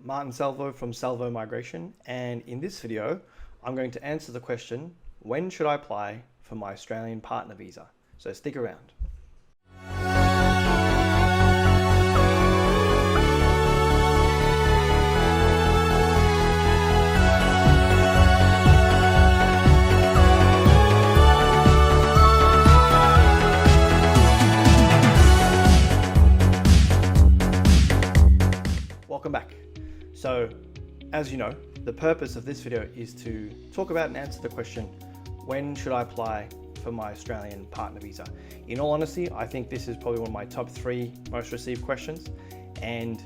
Martin Salvo from Salvo Migration, and in this video I'm going to answer the question, when should I apply for my Australian partner visa? So stick around. Welcome back. So, as you know, the purpose of this video is to talk about and answer the question, when should I apply for my Australian partner visa? In all honesty, I think this is probably one of my top 3 most received questions, and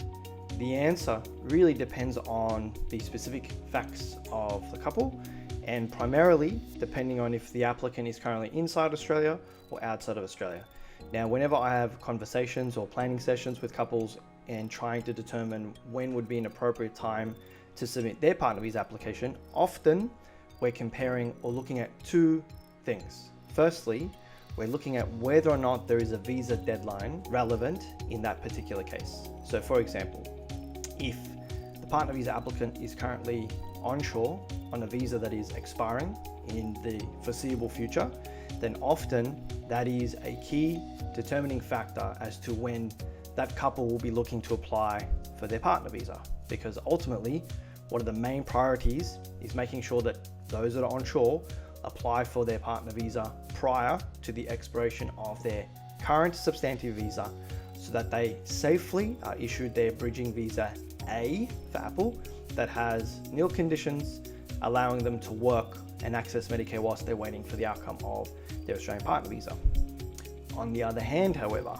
the answer really depends on the specific facts of the couple, and primarily depending on if the applicant is currently inside Australia or outside of Australia. Now, whenever I have conversations or planning sessions with couples and trying to determine when would be an appropriate time to submit their partner visa application, often we're comparing or looking at 2 things. Firstly, we're looking at whether or not there is a visa deadline relevant in that particular case. So for example, if the partner visa applicant is currently onshore on a visa that is expiring in the foreseeable future, then often that is a key determining factor as to when that couple will be looking to apply for their partner visa, because ultimately one of the main priorities is making sure that those that are onshore apply for their partner visa prior to the expiration of their current substantive visa, so that they safely are issued their bridging visa A for Apple that has nil conditions, allowing them to work and access Medicare whilst they're waiting for the outcome of their Australian partner visa. On the other hand, however,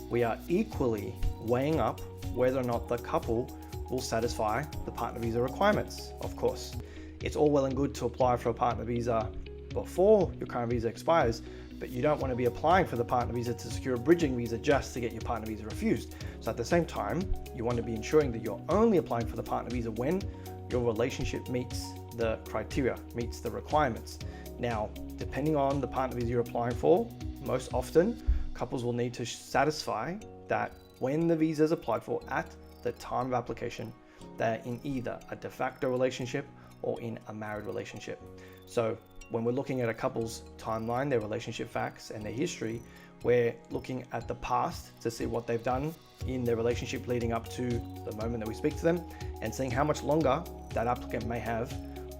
we are equally weighing up whether or not the couple will satisfy the partner visa requirements. Of course, it's all well and good to apply for a partner visa before your current visa expires, but you don't want to be applying for the partner visa to secure a bridging visa just to get your partner visa refused. So at the same time, you want to be ensuring that you're only applying for the partner visa when your relationship meets the criteria, meets the requirements. Now, depending on the partner visa you're applying for, most often couples will need to satisfy that when the visa is applied for at the time of application, they're in either a de facto relationship or in a married relationship. So when we're looking at a couple's timeline, their relationship facts and their history, we're looking at the past to see what they've done in their relationship leading up to the moment that we speak to them, and seeing how much longer that applicant may have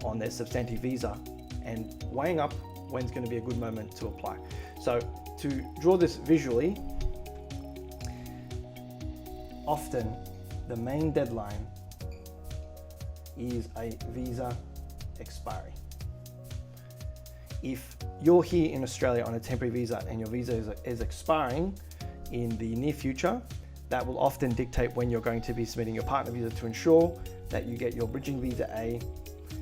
on their substantive visa, and weighing up when's going to be a good moment to apply. So to draw this visually, often the main deadline is a visa expiry. If you're here in Australia on a temporary visa and your visa is expiring in the near future, that will often dictate when you're going to be submitting your partner visa to ensure that you get your bridging visa A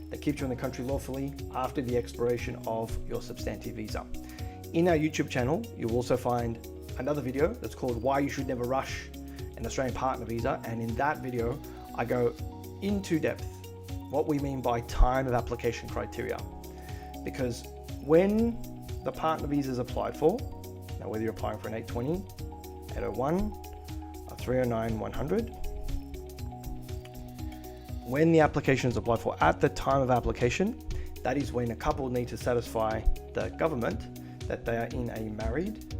that keeps you in the country lawfully after the expiration of your substantive visa. In our YouTube channel, you'll also find another video that's called Why You Should Never Rush an Australian Partner Visa, and in that video I go into depth what we mean by time of application criteria. Because when the partner visa is applied for, now whether you're applying for an 820, 801, a 309, 100, when the application is applied for at the time of application, that is when a couple need to satisfy the government that they are in a married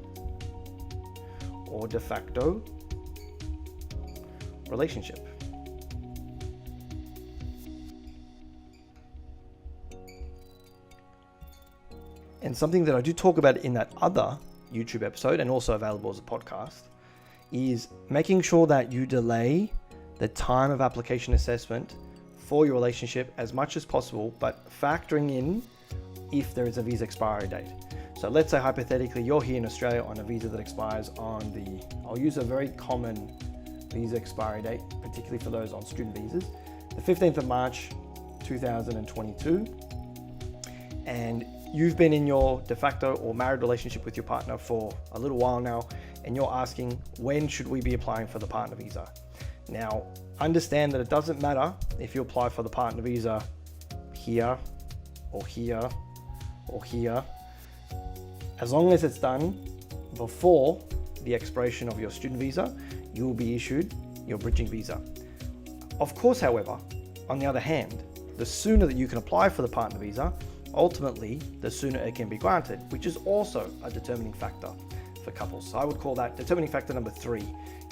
or de facto relationship. And something that I do talk about in that other YouTube episode, and also available as a podcast, is making sure that you delay the time of application assessment for your relationship as much as possible, but factoring in if there is a visa expiry date. So let's say hypothetically you're here in Australia on a visa that expires on I'll use a very common visa expiry date, particularly for those on student visas, the 15th of March 2022, and you've been in your de facto or married relationship with your partner for a little while now, and you're asking, when should we be applying for the partner visa? Now, understand that it doesn't matter if you apply for the partner visa here or here or here, as long as it's done before the expiration of your student visa, you will be issued your bridging visa. Of course, however, on the other hand, the sooner that you can apply for the partner visa, ultimately, the sooner it can be granted, which is also a determining factor for couples. So I would call that determining factor number 3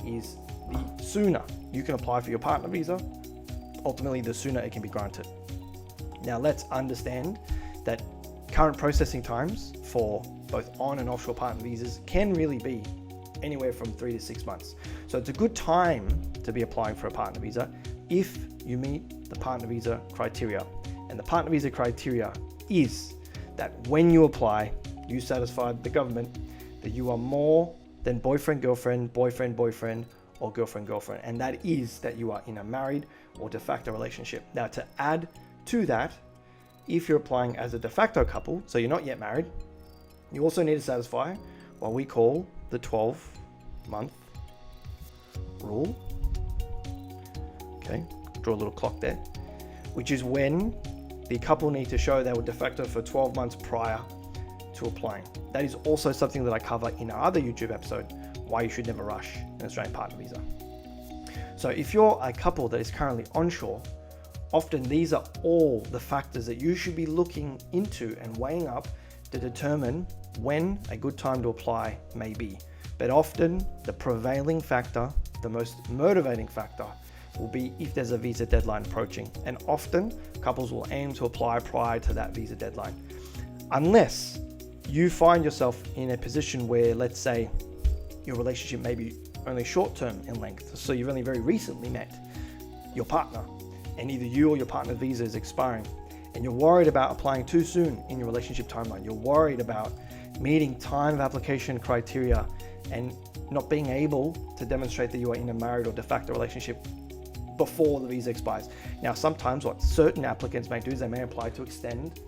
is the sooner you can apply for your partner visa, ultimately the sooner it can be granted. Now let's understand that current processing times for both on and offshore partner visas can really be anywhere from 3 to 6 months. So it's a good time to be applying for a partner visa if you meet the partner visa criteria. And the partner visa criteria is that when you apply, you satisfy the government that you are more than boyfriend, girlfriend, boyfriend, boyfriend, or girlfriend, girlfriend. And that is that you are in a married or de facto relationship. Now, to add to that, if you're applying as a de facto couple, so you're not yet married, you also need to satisfy what we call the 12-month rule. Okay, draw a little clock there, which is when the couple need to show they were de facto for 12 months prior to applying. That is also something that I cover in our other YouTube episode, why you should never rush an Australian partner visa. So if you're a couple that is currently onshore, often these are all the factors that you should be looking into and weighing up to determine when a good time to apply may be. But often the prevailing factor, the most motivating factor, will be if there's a visa deadline approaching. And often couples will aim to apply prior to that visa deadline. Unless you find yourself in a position where, let's say, your relationship may be only short-term in length. So you've only very recently met your partner and either you or your partner's visa is expiring and you're worried about applying too soon in your relationship timeline. You're worried about meeting time of application criteria and not being able to demonstrate that you are in a married or de facto relationship before the visa expires. Now, sometimes what certain applicants may do is they may apply to extend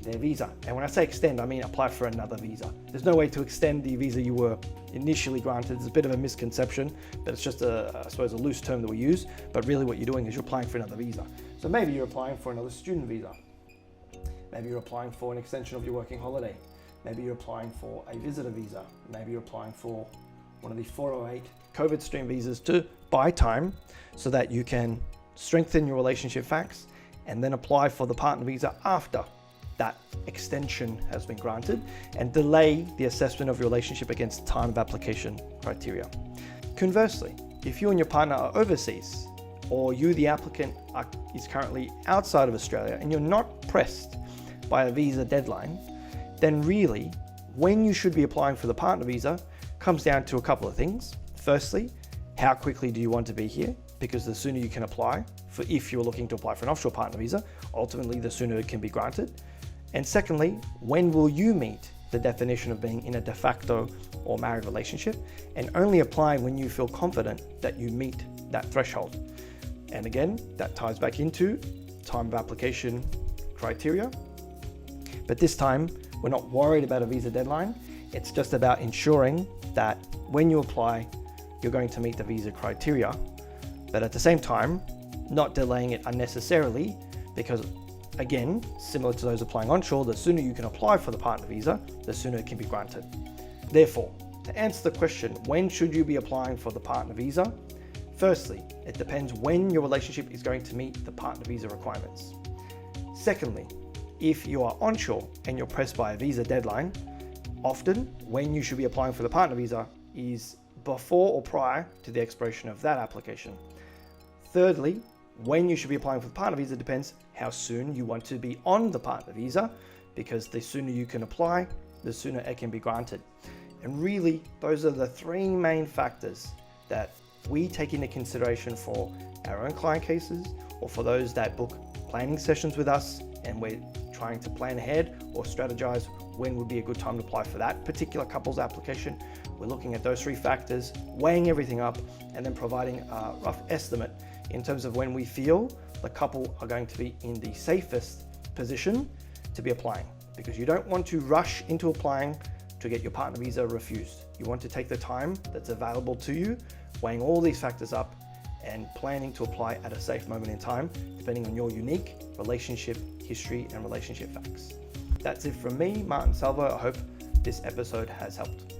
their visa. And when I say extend, I mean apply for another visa. There's no way to extend the visa you were initially granted. It's a bit of a misconception, but it's just I suppose a loose term that we use. But really what you're doing is you're applying for another visa. So maybe you're applying for another student visa. Maybe you're applying for an extension of your working holiday. Maybe you're applying for a visitor visa. Maybe you're applying for one of the 408 COVID stream visas to buy time so that you can strengthen your relationship facts and then apply for the partner visa after that extension has been granted and delay the assessment of your relationship against time of application criteria. Conversely, if you and your partner are overseas or you, the applicant, is currently outside of Australia and you're not pressed by a visa deadline, then really when you should be applying for the partner visa comes down to a couple of things. Firstly, how quickly do you want to be here? Because the sooner you can apply for, if you're looking to apply for an offshore partner visa, ultimately the sooner it can be granted. And secondly, when will you meet the definition of being in a de facto or married relationship, and only applying when you feel confident that you meet that threshold. And again, that ties back into time of application criteria. But this time, we're not worried about a visa deadline. It's just about ensuring that when you apply, you're going to meet the visa criteria, but at the same time, not delaying it unnecessarily, because again, similar to those applying onshore, the sooner you can apply for the partner visa, the sooner it can be granted. Therefore, to answer the question, when should you be applying for the partner visa? Firstly, it depends when your relationship is going to meet the partner visa requirements. Secondly, if you are onshore and you're pressed by a visa deadline, often when you should be applying for the partner visa is before or prior to the expiration of that application. Thirdly, when you should be applying for the partner visa depends how soon you want to be on the partner visa, because the sooner you can apply, the sooner it can be granted. And really, those are the three main factors that we take into consideration for our own client cases, or for those that book planning sessions with us and we're trying to plan ahead or strategize when would be a good time to apply for that particular couple's application. We're looking at those three factors, weighing everything up, and then providing a rough estimate in terms of when we feel the couple are going to be in the safest position to be applying. Because you don't want to rush into applying to get your partner visa refused. You want to take the time that's available to you, weighing all these factors up and planning to apply at a safe moment in time, depending on your unique relationship history and relationship facts. That's it from me, Martin Salvo. I hope this episode has helped.